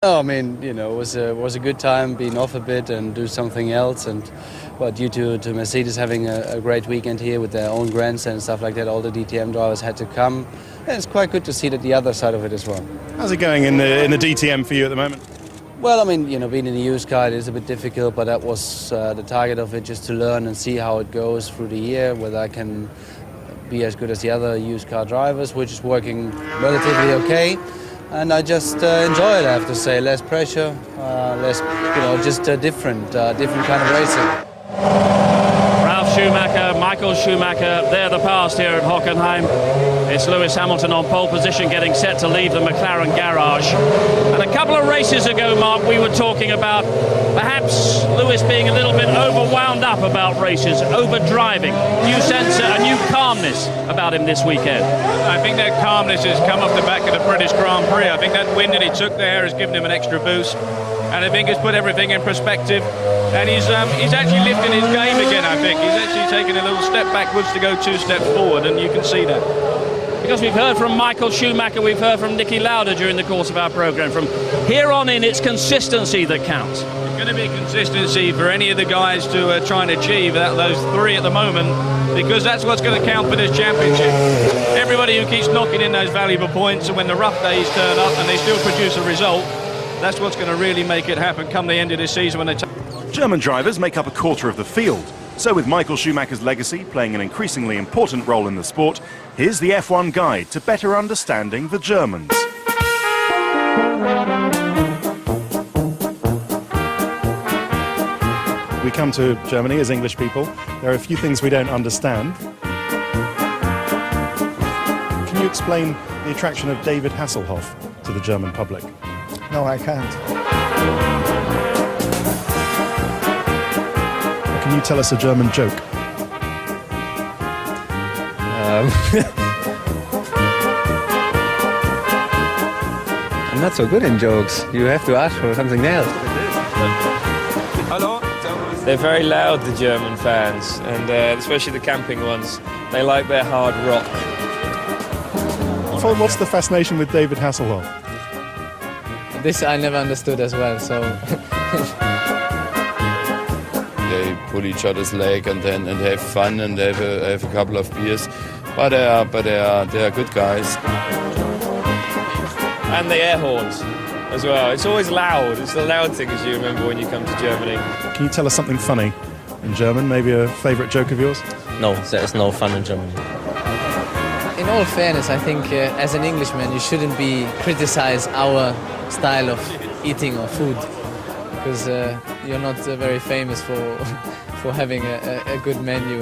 No, I mean, you know, it was a good time being off a bit and do something else. And well, due to Mercedes having a great weekend here with their own grandstand and stuff like that, all the DTM drivers had to come. And it's quite good to see that the other side of it as well. How's it going in the DTM for you at the moment? Well, I mean, you know, being in the used car, it is a bit difficult, but that was the target of it, just to learn and see how it goes through the year, whether I can be as good as the other used car drivers, which is working relatively okay. And I just enjoy it, I have to say. Less pressure, less, you know, just different kind of racing. Ralf Schumacher, Michael Schumacher, they're the past here at Hockenheim. It's Lewis Hamilton on pole position, getting set to leave the McLaren garage. And a couple of races ago, Mark, we were talking about perhaps Lewis being a little bit overwound up about races, over-driving. New sense, a new calmness about him this weekend. I think that calmness has come off the back of the British Grand Prix. I think that win that he took there has given him an extra boost. And I think it's put everything in perspective. And he's actually lifting his game again, I think. He's actually taking a little step backwards to go 2 steps forward, and you can see that. Because we've heard from Michael Schumacher, we've heard from Niki Lauda during the course of our programme. From here on in, it's consistency that counts. It's going to be consistency for any of the guys to try and achieve those 3 at the moment, because that's what's going to count for this championship. Everybody who keeps knocking in those valuable points, and when the rough days turn up and they still produce a result, that's what's going to really make it happen come the end of this season when they... German drivers make up a quarter of the field. So with Michael Schumacher's legacy playing an increasingly important role in the sport, here's the F1 guide to better understanding the Germans. We come to Germany as English people. There are a few things we don't understand. Can you explain the attraction of David Hasselhoff to the German public? No, I can't. Can you tell us a German joke? I'm not so good in jokes. You have to ask for something else. Hello? They're very loud, the German fans, and especially the camping ones. They like their hard rock. What's the fascination with David Hasselhoff? This I never understood as well, so... They pull each other's leg and have fun and have a couple of beers, but they are good guys. And the air horns as well. It's always loud. It's the loud thing, as you remember when you come to Germany. Can you tell us something funny in German? Maybe a favourite joke of yours? No, there is no fun in Germany. In all fairness, I think as an Englishman you shouldn't be criticize our style of eating or food, because you're not very famous for having a good menu.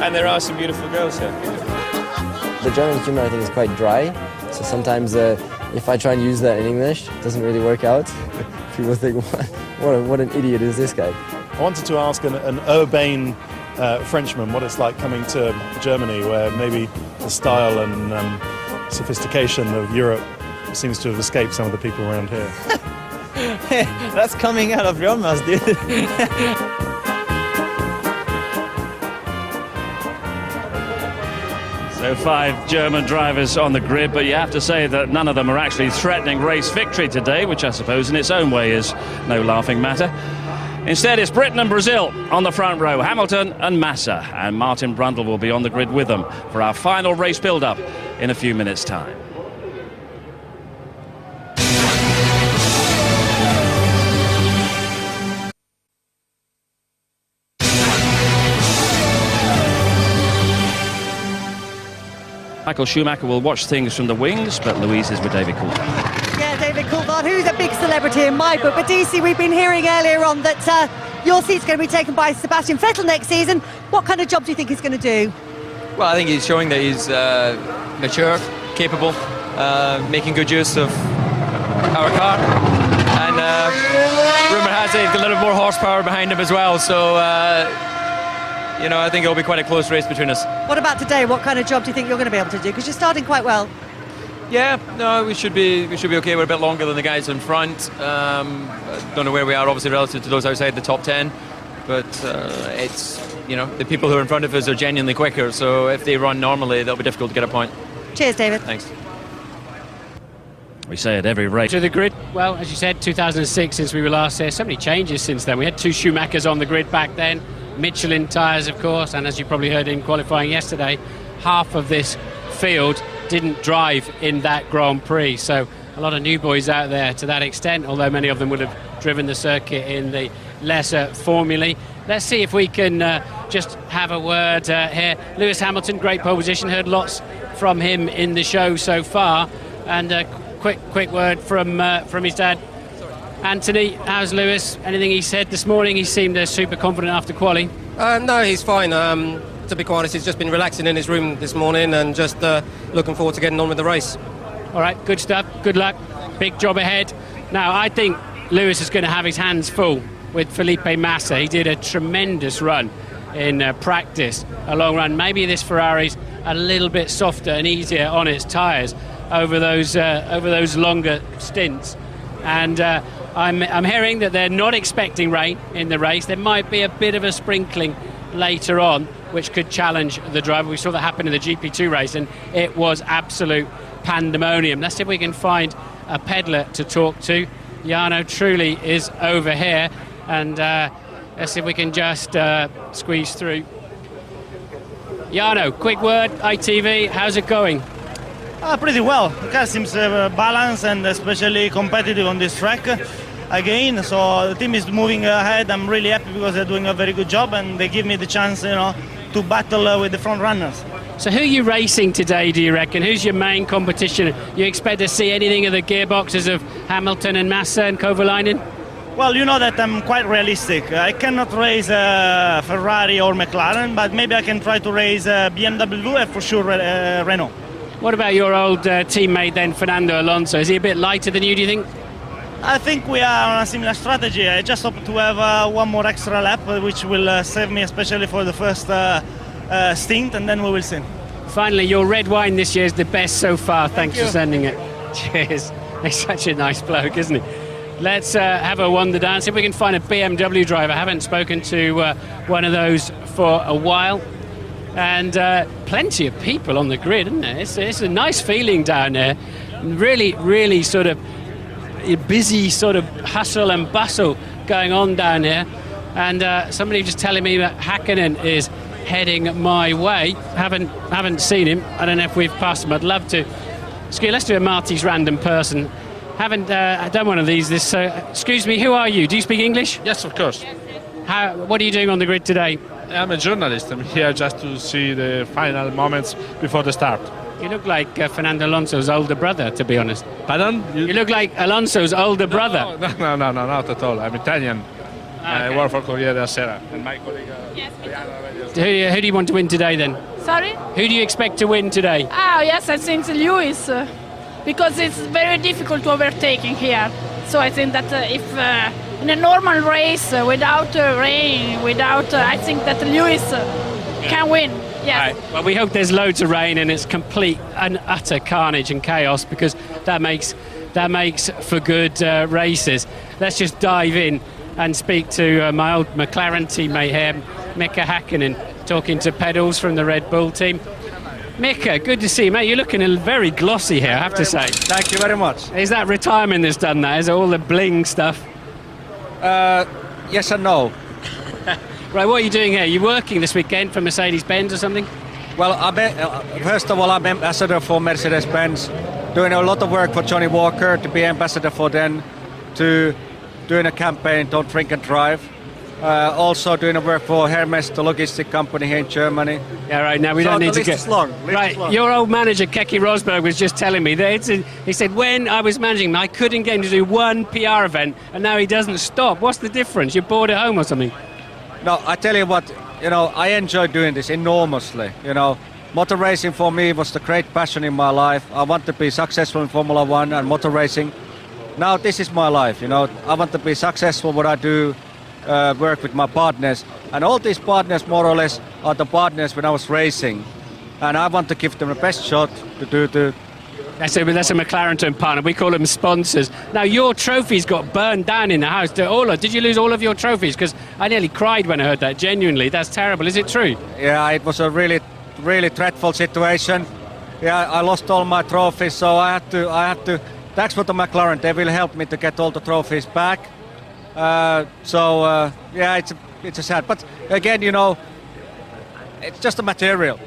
And there are some beautiful girls here. The German humor, I think, is quite dry. So sometimes if I try and use that in English, it doesn't really work out. People think, what an idiot is this guy? I wanted to ask an urbane Frenchman what it's like coming to Germany, where maybe the style and sophistication of Europe seems to have escaped some of the people around here. That's coming out of your mouth, dude. So 5 German drivers on the grid, but you have to say that none of them are actually threatening race victory today, which I suppose in its own way is no laughing matter. Instead, it's Britain and Brazil on the front row, Hamilton and Massa, and Martin Brundle will be on the grid with them for our final race build-up in a few minutes' time. Michael Schumacher will watch things from the wings, but Louise is with David Coulthard. Yeah, David Coulthard, who's a big celebrity in my book. But DC, we've been hearing earlier on that your seat's going to be taken by Sebastian Vettel next season. What kind of job do you think he's going to do? Well, I think he's showing that he's mature, capable, making good use of our car. And rumour has it he's got a little more horsepower behind him as well. So, you know, I think it'll be quite a close race between us. What about today? What kind of job do you think you're going to be able to do? Because you're starting quite well. Yeah, no, we should be okay. We're a bit longer than the guys in front. Don't know where we are, obviously, relative to those outside the top 10. But it's, you know, the people who are in front of us are genuinely quicker. So if they run normally, that'll be difficult to get a point. Cheers, David. Thanks. We say at every race. To the grid, well, as you said, 2006 since we were last there. So many changes since then. We had 2 Schumachers on the grid back then. Michelin tyres, of course, and as you probably heard in qualifying yesterday, half of this field didn't drive in that Grand Prix. So a lot of new boys out there to that extent, although many of them would have driven the circuit in the lesser formulae. Let's see if we can just have a word here. Lewis Hamilton, great pole position. Heard lots from him in the show so far. And quick word from his dad. Anthony, how's Lewis? Anything he said this morning? He seemed super confident after quali. No, he's fine. To be quite honest, he's just been relaxing in his room this morning and just looking forward to getting on with the race. All right, good stuff. Good luck. Big job ahead. Now, I think Lewis is going to have his hands full with Felipe Massa. He did a tremendous run in practice, a long run. Maybe this Ferrari's a little bit softer and easier on its tyres over those longer stints. And I'm hearing that they're not expecting rain in the race. There might be a bit of a sprinkling later on, which could challenge the driver. We saw that happen in the GP2 race, and it was absolute pandemonium. Let's see if we can find a peddler to talk to. Jarno Trulli is over here, and let's see if we can just squeeze through. Jarno, quick word, ITV, how's it going? Pretty well. The car seems balanced and especially competitive on this track again. So the team is moving ahead. I'm really happy because they're doing a very good job and they give me the chance, to battle with the front runners. So who are you racing today, do you reckon? Who's your main competition? You expect to see anything of the gearboxes of Hamilton and Massa and Kovalainen? Well, you know that I'm quite realistic. I cannot race Ferrari or McLaren, but maybe I can try to race BMW and for sure Renault. What about your old teammate then, Fernando Alonso? Is he a bit lighter than you, do you think? I think we are on a similar strategy. I just hope to have one more extra lap, which will save me especially for the first stint, and then we will see. Finally, your red wine this year is the best so far. Thanks for sending it. Cheers. He's such a nice bloke, isn't he? Let's have a wander down, see if we can find a BMW driver. I haven't spoken to one of those for a while. And plenty of people on the grid, isn't there? It's a nice feeling down there. Really sort of busy sort of hustle and bustle going on down here. And somebody just telling me that Hakkinen is heading my way. Haven't seen him. I don't know if we've passed him. I'd love to. Let's do a Marty's random person. Haven't done one of these. Excuse me, who are you? Do you speak English? Yes, of course. What are you doing on the grid today? I'm a journalist. I'm here just to see the final moments before the start. You look like Fernando Alonso's older brother, to be honest. Pardon? You look like Alonso's older brother. No, not at all. I'm Italian. Okay. I work for Corriere della Sera. And my colleague... Who do you want to win today, then? Sorry? Who do you expect to win today? Yes, I think Lewis. Because it's very difficult to overtaking here. So I think that if... in a normal race, without rain, I think that Lewis can win. Yes. Right. Well, we hope there's loads of rain and it's complete and utter carnage and chaos, because that makes for good races. Let's just dive in and speak to my old McLaren teammate here, Mika Hakkinen, talking to pedals from the Red Bull team. Mika, good to see you, mate. You're looking very glossy here, I have to say. Thank you very much. Is that retirement that's done that? Is it all the bling stuff? Yes and no. Right, what are you doing here? Are you working this weekend for Mercedes-Benz or something? Well, first of all, I'm ambassador for Mercedes-Benz, doing a lot of work for Johnny Walker to be ambassador for them, to doing a campaign, Don't Drink and Drive. Also doing a work for Hermes, the logistic company here in Germany. Yeah, right, now we don't need to get... Is long. Right, your old manager, Keke Rosberg, was just telling me that he said, when I was managing him, I couldn't get him to do one PR event, and now he doesn't stop. What's the difference? You're bored at home or something? No, I tell you what, I enjoy doing this enormously. Motor racing for me was the great passion in my life. I want to be successful in Formula One and motor racing. Now this is my life, I want to be successful what I do, work with my partners. And all these partners more or less are the partners when I was racing. And I want to give them the best shot to do the... That's a McLaren term partner. We call them sponsors. Now, your trophies got burned down in the house. Did you lose all of your trophies? Because I nearly cried when I heard that. Genuinely, that's terrible. Is it true? Yeah, it was a really dreadful situation. Yeah, I lost all my trophies, so I had to thanks for the McLaren. They will help me to get all the trophies back. Yeah, it's a sad. But again, you know, it's just a material,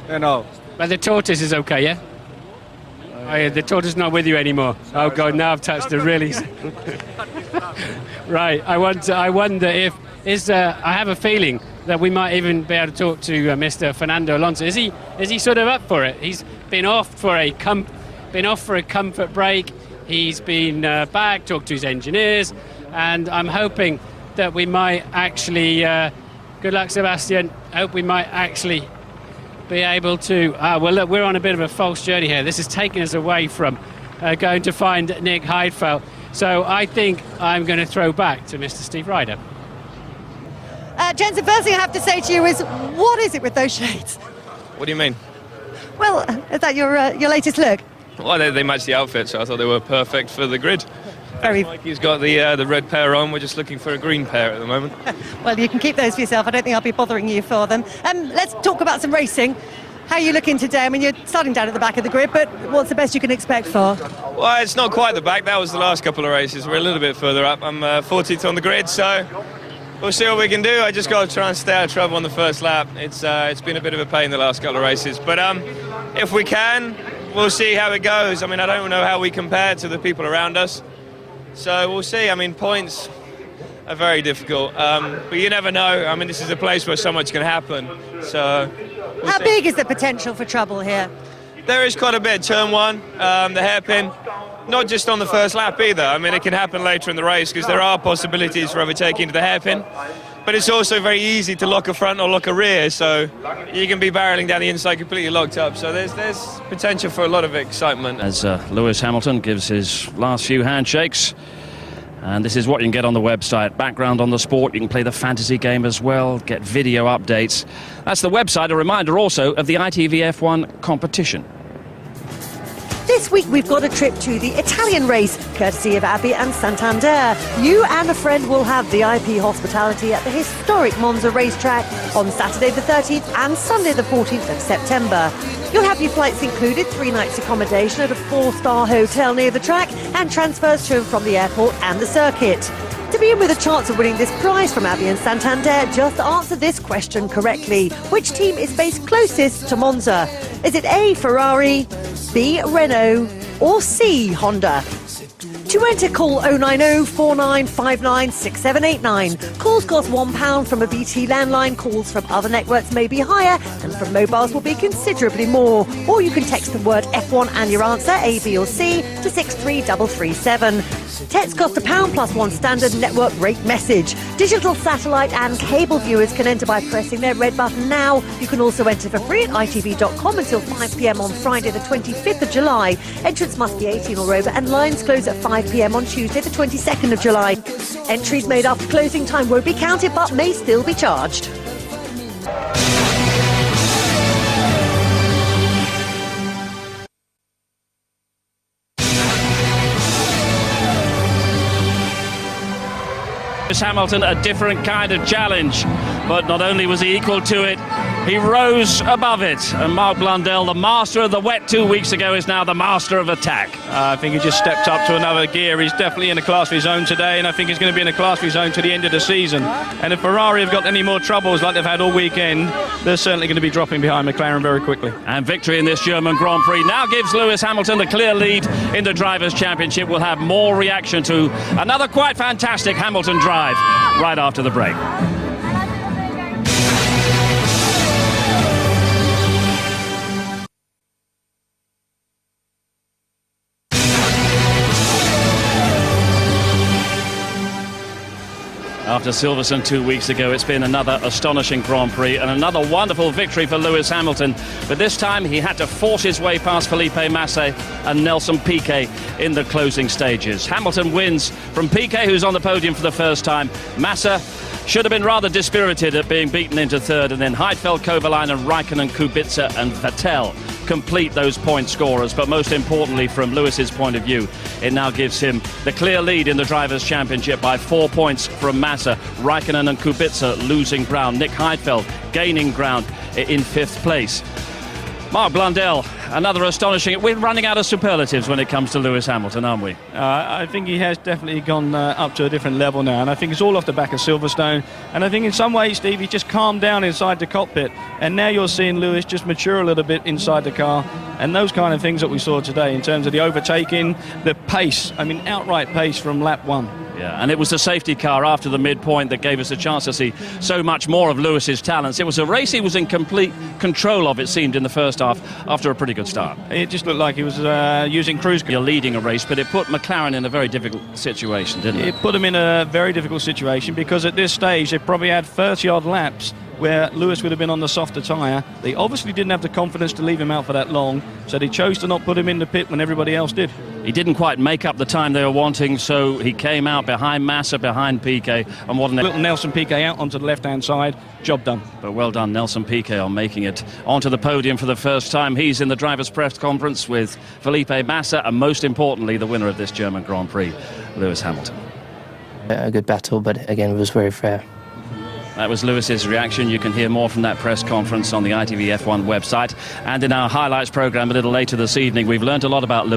you know. But the tortoise is okay, yeah? The tortoise is not with you anymore. Oh God, now I've touched the really. Right. I wonder if I have a feeling that we might even be able to talk to Mr. Fernando Alonso. Is he sort of up for it? He's been off for a comfort break. He's been back, talked to his engineers, and I'm hoping that we might actually. Good luck, Sebastian. Hope we might actually be able to. Well, look, we're on a bit of a false journey here. This is taking us away from going to find Nick Heidfeld. So I think I'm going to throw back to Mr. Steve Ryder. Jensen, first thing I have to say to you is, what is it with those shades? What do you mean? Well, is that your latest look? Well, they match the outfit, so I thought they were perfect for the grid. Mikey's got the red pair on. We're just looking for a green pair at the moment. Well, you can keep those for yourself. I don't think I'll be bothering you for them. Let's talk about some racing. How are you looking today? I mean, you're starting down at the back of the grid, but what's the best you can expect for? Well, it's not quite the back. That was the last couple of races. We're a little bit further up. I'm 40th on the grid, so we'll see what we can do. I just got to try and stay out of trouble on the first lap. It's been a bit of a pain the last couple of races, but if we can, we'll see how it goes. I mean, I don't know how we compare to the people around us, so we'll see. I mean, points are very difficult, but you never know. I mean, this is a place where so much can happen, so how big is the potential for trouble here? There is quite a bit. Turn 1, the hairpin, not just on the first lap either. I mean, it can happen later in the race because there are possibilities for overtaking to the hairpin, but it's also very easy to lock a front or lock a rear, so you can be barreling down the inside completely locked up. So there's potential for a lot of excitement. As Lewis Hamilton gives his last few handshakes. And this is what you can get on the website. Background on the sport. You can play the fantasy game as well, get video updates. That's the website. A reminder also of the ITV F1 competition. This week we've got a trip to the Italian race, courtesy of Abbey and Santander. You and a friend will have VIP hospitality at the historic Monza racetrack on Saturday the 13th and Sunday the 14th of September. You'll have your flights included, 3 nights accommodation at a 4-star hotel near the track and transfers to and from the airport and the circuit. To be in with a chance of winning this prize from Abbey and Santander, just answer this question correctly. Which team is based closest to Monza? Is it A, Ferrari, B, Renault, or C, Honda? To enter, call 090 4959 6789. Calls cost £1 from a BT landline. Calls from other networks may be higher, and from mobiles will be considerably more. Or you can text the word F1 and your answer, A, B or C, to 63337. Text cost £1 plus 1 standard network rate message. Digital, satellite and cable viewers can enter by pressing their red button now. You can also enter for free at itv.com until 5 p.m. on Friday the 25th of July. Entrance must be 18 or over and lines close at 5 p.m. on Tuesday the 22nd of July. Entries made after closing time won't be counted but may still be charged. Hamilton, a different kind of challenge, but not only was he equal to it, he rose above it. And Mark Blundell, the master of the wet 2 weeks ago, is now the master of attack. I think he just stepped up to another gear. He's definitely in a class of his own today, and I think he's going to be in a class of his own to the end of the season. And if Ferrari have got any more troubles like they've had all weekend, they're certainly going to be dropping behind McLaren very quickly. And victory in this German Grand Prix now gives Lewis Hamilton the clear lead in the Drivers' Championship. We'll have more reaction to another quite fantastic Hamilton drive right after the break. After Silverstone 2 weeks ago, it's been another astonishing Grand Prix and another wonderful victory for Lewis Hamilton. But this time he had to force his way past Felipe Massa and Nelson Piquet in the closing stages. Hamilton wins from Piquet, who's on the podium for the first time. Massa should have been rather dispirited at being beaten into third, and then Heidfeld, Kovalainen, Raikkonen, Kubica and Vettel complete those point scorers. But most importantly, from Lewis's point of view, it now gives him the clear lead in the Drivers' Championship by 4 points from Massa. Raikkonen and Kubica losing ground. Nick Heidfeld gaining ground in 5th place. Mark Blundell, another astonishing... We're running out of superlatives when it comes to Lewis Hamilton, aren't we? I think he has definitely gone up to a different level now, and I think it's all off the back of Silverstone. And I think in some ways, Steve, he just calmed down inside the cockpit, and now you're seeing Lewis just mature a little bit inside the car, and those kind of things that we saw today in terms of the overtaking, the pace, I mean, outright pace from lap 1. Yeah, and it was the safety car after the midpoint that gave us a chance to see so much more of Lewis's talents. It was a race he was in complete control of, it seemed, in the first half after a pretty good start. It just looked like he was using cruise control. You're leading a race, but it put McLaren in a very difficult situation, didn't it? It put him in a very difficult situation because at this stage they probably had 30-odd laps where Lewis would have been on the softer tyre. They obviously didn't have the confidence to leave him out for that long, so they chose to not put him in the pit when everybody else did. He didn't quite make up the time they were wanting, so he came out behind Massa, behind Piquet, and what an... Little Nelson Piquet out onto the left-hand side, job done. But well done, Nelson Piquet, on making it onto the podium for the first time. He's in the driver's press conference with Felipe Massa, and most importantly, the winner of this German Grand Prix, Lewis Hamilton. A good battle, but again, it was very fair. That was Lewis's reaction. You can hear more from that press conference on the ITV F1 website. And in our highlights programme a little later this evening, we've learned a lot about Lewis.